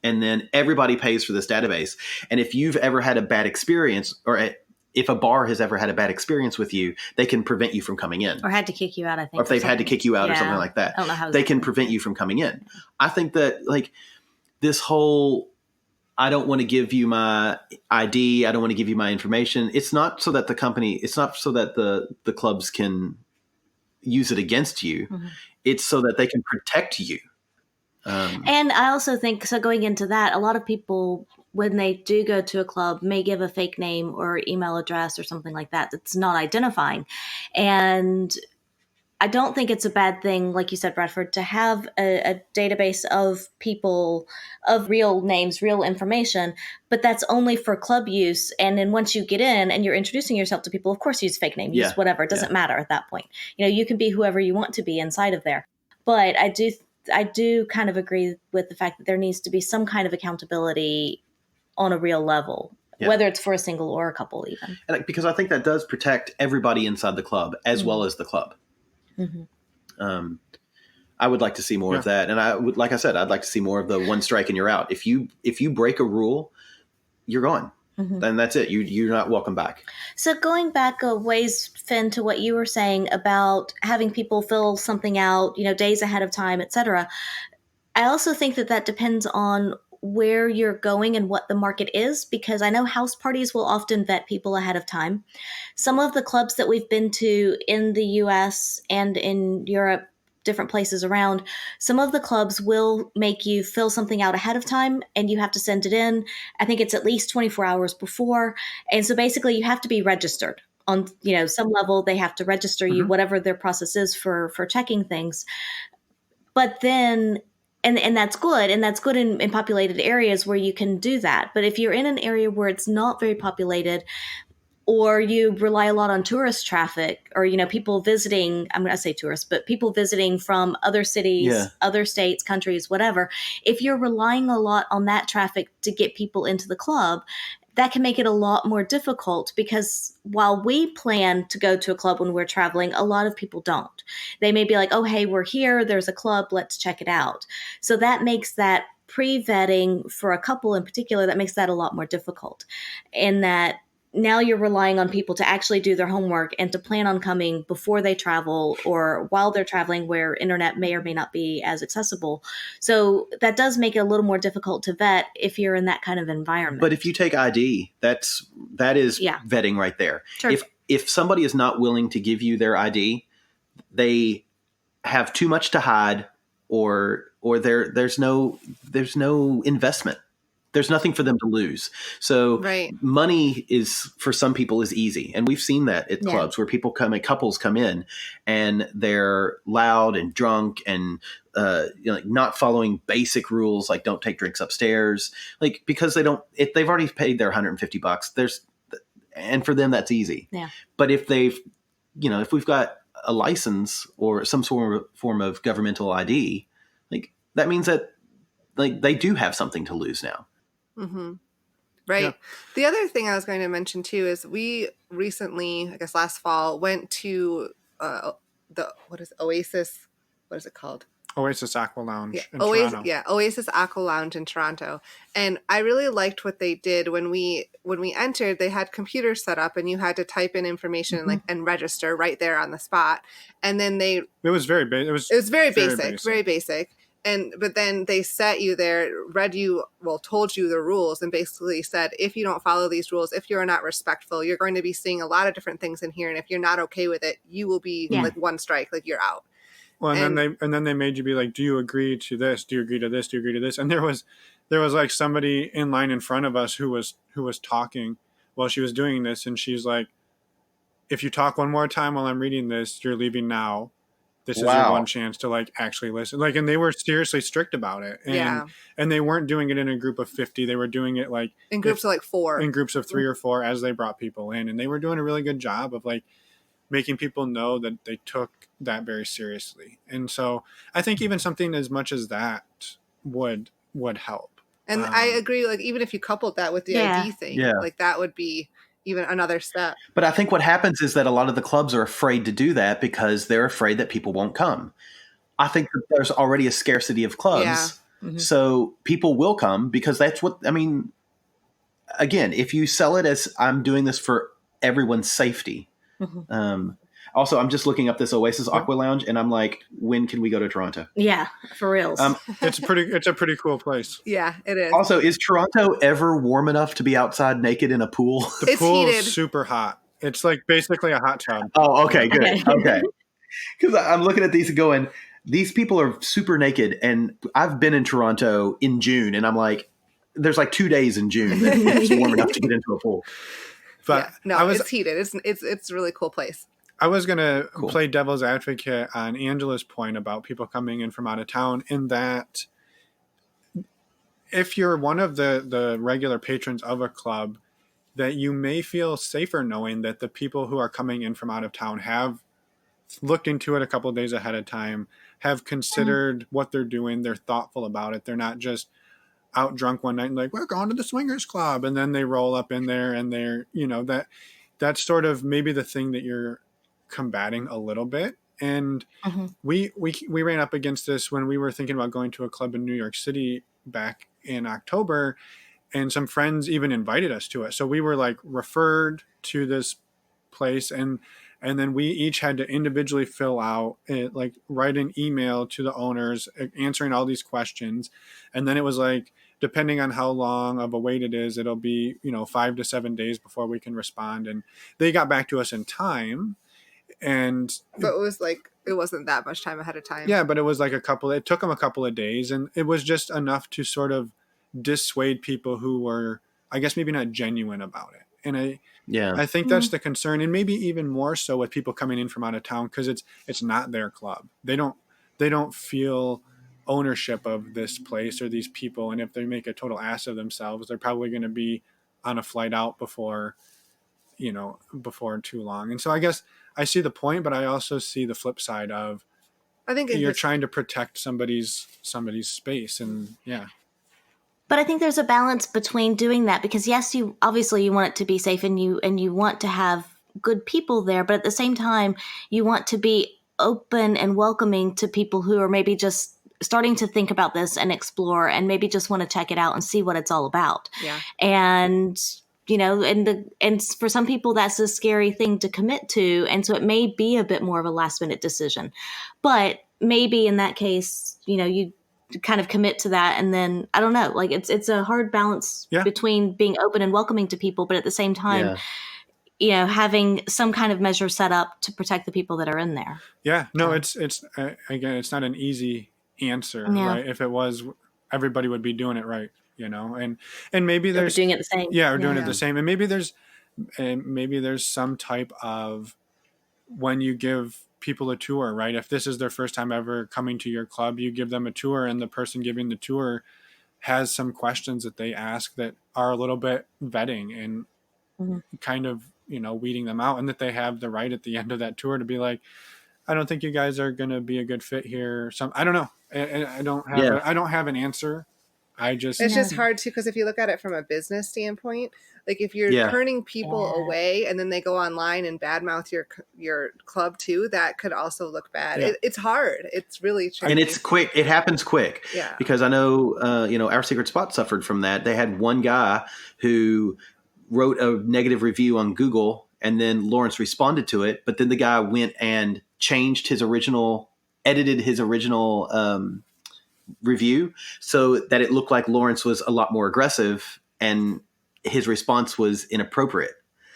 And then everybody pays for this database. And if you've ever had a bad experience, or if a bar has ever had a bad experience with you, they can prevent you from coming in. Or had to kick you out, I think. Or if they've had to kick you out or something like that. I don't know how they can prevent you from coming in. I think that, like, this whole, I don't want to give you my ID, I don't want to give you my information. It's not so that the clubs can use it against you. Mm-hmm. It's so that they can protect you. And I also think, so going into that, a lot of people, when they do go to a club, may give a fake name or email address or something like that that's not identifying. And I don't think it's a bad thing, like you said, Bradford, to have a database of people, of real names, real information, but that's only for club use. And then once you get in and you're introducing yourself to people, of course, use fake name, use whatever. It doesn't matter at that point. You know, you can be whoever you want to be inside of there. But I do kind of agree with the fact that there needs to be some kind of accountability on a real level, whether it's for a single or a couple even. And because I think that does protect everybody inside the club as well as the club. Mm-hmm. I would like to see more of that. And I would, like I said, I'd like to see more of the one strike and you're out. If you break a rule, you're gone. Mm-hmm. Then that's it. You're not welcome back. So going back a ways, Finn, to what you were saying about having people fill something out, days ahead of time, etc. I also think that depends on where you're going and what the market is, because I know house parties will often vet people ahead of time. Some of the clubs that we've been to in the US and in Europe, different places around, some of the clubs will make you fill something out ahead of time and you have to send it in. I think it's at least 24 hours before. And so basically you have to be registered on, some level. They have to register you, whatever their process is for checking things. But then, and that's good. And that's good in populated areas where you can do that. But if you're in an area where it's not very populated, or you rely a lot on tourist traffic, or, people visiting, I'm going to say tourists, but people visiting from other cities, other states, countries, whatever. If you're relying a lot on that traffic to get people into the club, that can make it a lot more difficult, because while we plan to go to a club when we're traveling, a lot of people don't. They may be like, oh, hey, we're here, there's a club, let's check it out. So that makes that pre-vetting for a couple in particular, that makes that a lot more difficult. In that now you're relying on people to actually do their homework and to plan on coming before they travel or while they're traveling, where internet may or may not be as accessible. So that does make it a little more difficult to vet if you're in that kind of environment. But if you take ID, that is vetting right there. Sure. If somebody is not willing to give you their ID, they have too much to hide, or there's no investment. There's nothing for them to lose. So money is, for some people, is easy. And we've seen that at clubs where couples come in and they're loud and drunk and not following basic rules, like don't take drinks upstairs, like, because they've already paid their $150. And for them, that's easy. Yeah. But if if we've got a license or some form of governmental ID, like, that means that, like, they do have something to lose now. Mm-hmm. Right. Yeah. The other thing I was going to mention too is we recently, I guess last fall, went to the Oasis. What is it called? Oasis Aqua Lounge in Oasis, Toronto. Yeah, Oasis Aqua Lounge in Toronto. And I really liked what they did when we entered. They had computers set up, and you had to type in information and register right there on the spot. And then it was very basic. But then they set you there, told you the rules, and basically said, if you don't follow these rules, if you're not respectful, you're going to be seeing a lot of different things in here. And if you're not okay with it, you will be like one strike, like you're out. Well, and then they made you be like, do you agree to this? Do you agree to this? Do you agree to this? And there was like somebody in line in front of us who was talking while she was doing this, and she's like, if you talk one more time while I'm reading this, you're leaving now. This is your one chance to like actually listen. Like, and they were seriously strict about it. And they weren't doing it in a group of 50. They were doing it like in groups of like 4. In groups of 3 or 4 as they brought people in. And they were doing a really good job of like making people know that they took that very seriously. And so I think even something as much as that would help. And I agree, like even if you coupled that with the ID thing, like that would be even another step. But I think what happens is that a lot of the clubs are afraid to do that because they're afraid that people won't come. I think that there's already a scarcity of clubs. Yeah. Mm-hmm. So people will come because that's what, I mean, again, if you sell it as I'm doing this for everyone's safety. Mm-hmm. Also, I'm just looking up this Oasis Aqua Lounge, and I'm like, when can we go to Toronto? Yeah, for reals. It's a pretty cool place. Yeah, it is. Also, is Toronto ever warm enough to be outside naked in a pool? The pool is super hot. It's like basically a hot tub. Oh, okay, good. Okay. Because I'm looking at these and going, these people are super naked, and I've been in Toronto in June, and I'm like, there's like 2 days in June that it's warm enough to get into a pool. But it's heated. It's a really cool place. I was going to play devil's advocate on Angela's point about people coming in from out of town, in that if you're one of the regular patrons of a club, that you may feel safer knowing that the people who are coming in from out of town have looked into it a couple of days ahead of time, have considered what they're doing, they're thoughtful about it. They're not just out drunk one night and like, we're going to the swingers club, and then they roll up in there and they're, that's sort of maybe the thing that you're combating a little bit. And we ran up against this when we were thinking about going to a club in New York City back in October, and some friends even invited us to it. So we were like referred to this place, and then we each had to individually fill out it, like write an email to the owners answering all these questions. And then it was like, depending on how long of a wait it is, it'll be, 5 to 7 days before we can respond. And they got back to us in time. But it was like, it wasn't that much time ahead of time. Yeah, but it was like it took them a couple of days, and it was just enough to sort of dissuade people who were, I guess, maybe not genuine about it. And I think that's the concern, and maybe even more so with people coming in from out of town, because it's not their club. They don't feel ownership of this place or these people, and if they make a total ass of themselves, they're probably going to be on a flight out before too long. And so I guess I see the point, but I also see the flip side of, I think you're trying to protect somebody's space, and But I think there's a balance between doing that, because yes, you obviously you want it to be safe, and you want to have good people there, but at the same time you want to be open and welcoming to people who are maybe just starting to think about this and explore, and maybe just want to check it out and see what it's all about. Yeah. And and for some people that's a scary thing to commit to, and so it may be a bit more of a last minute decision. But maybe in that case, you kind of commit to that, and then I don't know, like it's a hard balance between being open and welcoming to people, but at the same time having some kind of measure set up to protect the people that are in there. It's again, it's not an easy answer, right? If it was, everybody would be doing it right, and maybe there's doing it the same, or doing it the same, and maybe there's some type of, when you give people a tour, right? If this is their first time ever coming to your club, you give them a tour, and the person giving the tour has some questions that they ask that are a little bit vetting and kind of, weeding them out, and that they have the right at the end of that tour to be like, I don't think you guys are going to be a good fit here. I don't know. I don't have an answer It's just hard too, because if you look at it from a business standpoint, like if you're turning people away and then they go online and badmouth your club too, that could also look bad. It's hard. It's really tricky. And it's quick. It happens quick. Yeah. Because I know, Our Secret Spot suffered from that. They had one guy who wrote a negative review on Google, and then Lawrence responded to it. But then the guy went and changed edited his original review so that it looked like Lawrence was a lot more aggressive and his response was inappropriate.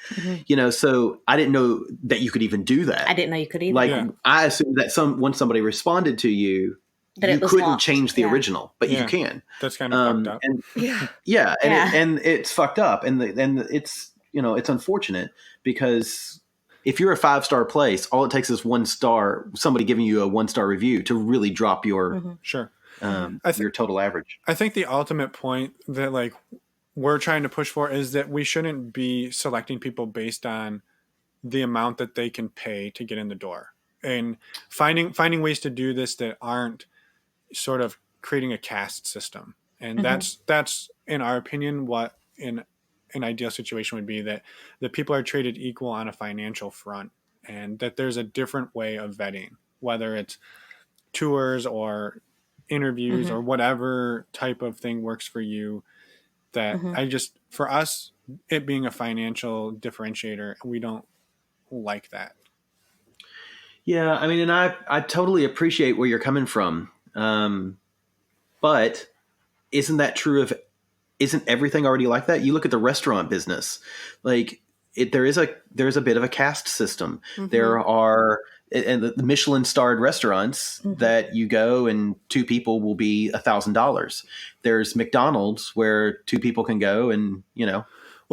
Mm-hmm. So I didn't know that you could even do that. I didn't know you could either. I assumed that once somebody responded to you, that you couldn't locked. Change the original, but you can. That's kind of fucked up. And it's fucked up, and it's it's unfortunate because if you're a 5-star place, all it takes is 1 star, somebody giving you a 1-star review to really drop your your total average. I think the ultimate point that we're trying to push for is that we shouldn't be selecting people based on the amount that they can pay to get in the door, and finding ways to do this that aren't sort of creating a caste system. And that's in our opinion what in an ideal situation would be, that the people are treated equal on a financial front, and that there's a different way of vetting, whether it's tours or interviews or whatever type of thing works for you. That for us, it being a financial differentiator, we don't like that. Yeah. I mean, and I totally appreciate where you're coming from. But isn't that true isn't everything already like that? You look at the restaurant business, there is a bit of a caste system. Mm-hmm. There are, and the Michelin starred restaurants that you go and 2 people will be $1,000. There's McDonald's where 2 people can go and, well,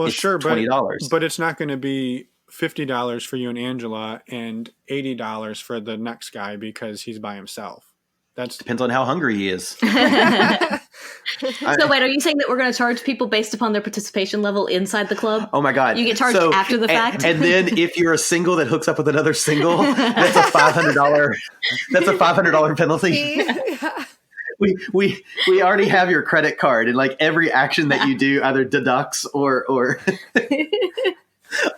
it's sure, $20. But it's not going to be $50 for you and Angela and $80 for the next guy because he's by himself. That depends on how hungry he is. So wait, are you saying that we're going to charge people based upon their participation level inside the club? Oh my God. You get charged after the fact? And then if you're a single that hooks up with another single, that's a $500 penalty. We already have your credit card, and every action that you do either deducts or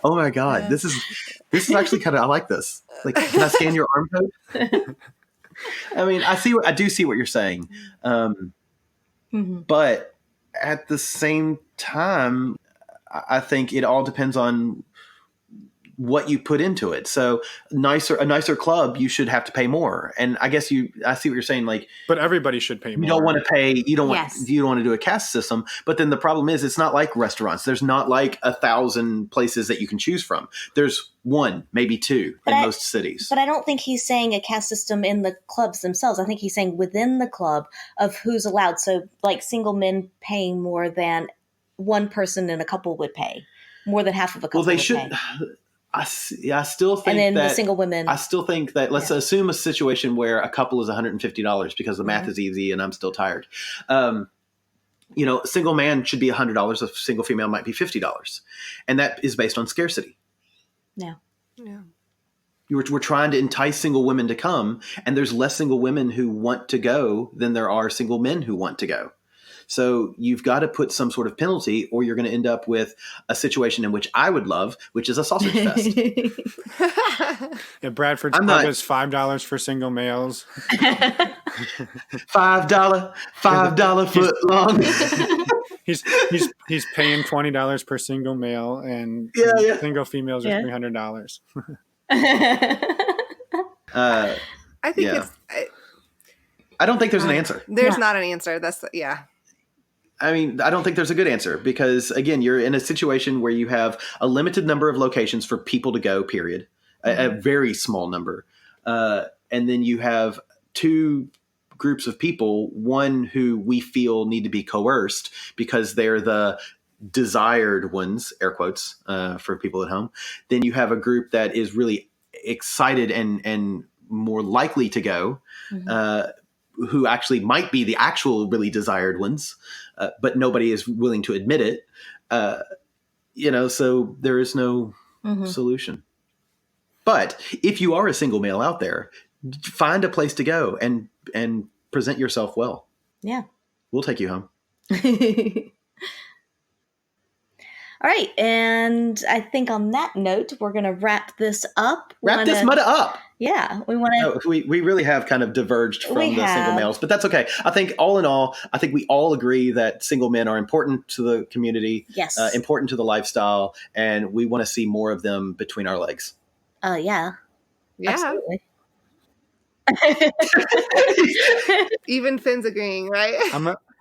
oh my God. This is actually kind of, I like this. Can I scan your arm code? I mean, I do see what you're saying. But at the same time, I think it all depends on what you put into it. So a nicer club, you should have to pay more. And I guess I see what you're saying. But everybody should pay more. You don't want to pay. You don't want to do a caste system. But then the problem is, it's not like restaurants. There's not 1,000 places that you can choose from. There's 1, maybe 2 in most cities. But I don't think he's saying a caste system in the clubs themselves. I think he's saying within the club of who's allowed. So single men paying more than one person in a couple would pay, more than half of a couple. Well, they should. Pay. I still think, and then that the single women. I still think that let's assume a situation where a couple is $150 because the math is easy and I'm still tired. A single man should be $100. A single female might be $50, and that is based on scarcity. Yeah. We're trying to entice single women to come, and there's less single women who want to go than there are single men who want to go. So you've got to put some sort of penalty, or you're going to end up with a situation in which I would love, which is a sausage fest. Yeah, Bradford's club is $5 for single males. $5 foot long. He's paying $20 per single male, and single females are $300. I think it's. I don't think there's an answer. There's not an answer. I mean, I don't think there's a good answer because, again, you're in a situation where you have a limited number of locations for people to go, period, a very small number. And then you have 2 groups of people, one who we feel need to be coerced because they're the desired ones, air quotes, for people at home. Then you have a group that is really excited and more likely to go, who actually might be the actual really desired ones, but nobody is willing to admit it. So there is no solution. But if you are a single male out there, find a place to go and present yourself well. Yeah. We'll take you home. All right, and I think on that note, we're going to wrap this up. Wrap this mud up. Yeah, we want to. No, we really have kind of diverged from the single males, but that's okay. I think all in all, I think we all agree that single men are important to the community, yes, important to the lifestyle, and we want to see more of them between our legs. Yeah. Absolutely. Even Finn's agreeing, right?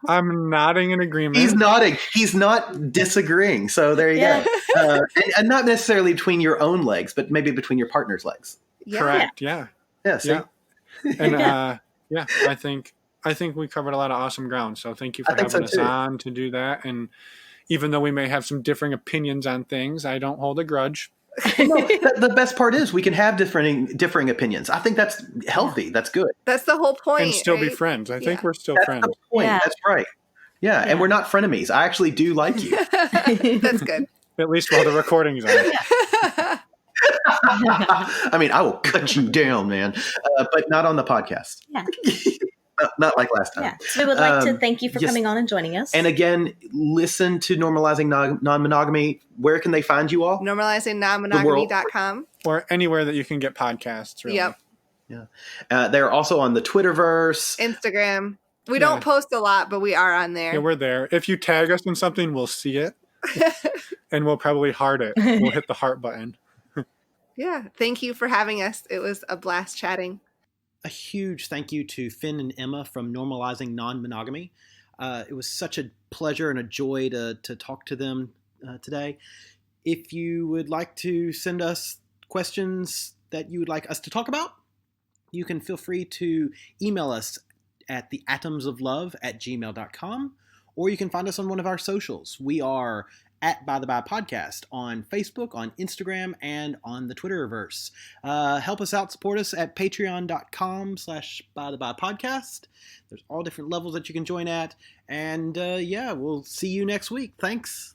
I'm nodding in agreement. He's nodding. He's not disagreeing. So there you go. And not necessarily between your own legs, but maybe between your partner's legs. Yeah. Correct. Yeah. Yeah. See? Yeah. And I think we covered a lot of awesome ground. So thank you for having us on to do that. And even though we may have some differing opinions on things, I don't hold a grudge. No, the best part is we can have differing opinions. I think that's healthy. That's good. That's the whole point. And still be friends. I think we're still friends. That's the point. That's right. Yeah, and we're not frenemies. I actually do like you. That's good. At least while the recording's on. I mean, I will cut you down, man, but not on the podcast. Yeah. Not like last time. Yeah. So we would like to thank you for coming on and joining us. And again, listen to Normalizing Non-Monogamy. Where can they find you all? NormalizingNonMonogamy.com. Or anywhere that you can get podcasts. Really. Yep. Yeah. They're also on the Twitterverse. Instagram. We don't post a lot, but we are on there. Yeah, we're there. If you tag us in something, we'll see it. And we'll probably heart it. We'll hit the heart button. Yeah. Thank you for having us. It was a blast chatting. A huge thank you to Finn and Emma from Normalizing Non-Monogamy. It was such a pleasure and a joy to talk to them today. If you would like to send us questions that you would like us to talk about, you can feel free to email us at theatomsoflove@gmail.com, or you can find us on one of our socials. We are at By the By Podcast on Facebook, on Instagram, and on the Twitterverse. Help us out, support us at patreon.com/By the By Podcast. There's all different levels that you can join at. And we'll see you next week. Thanks.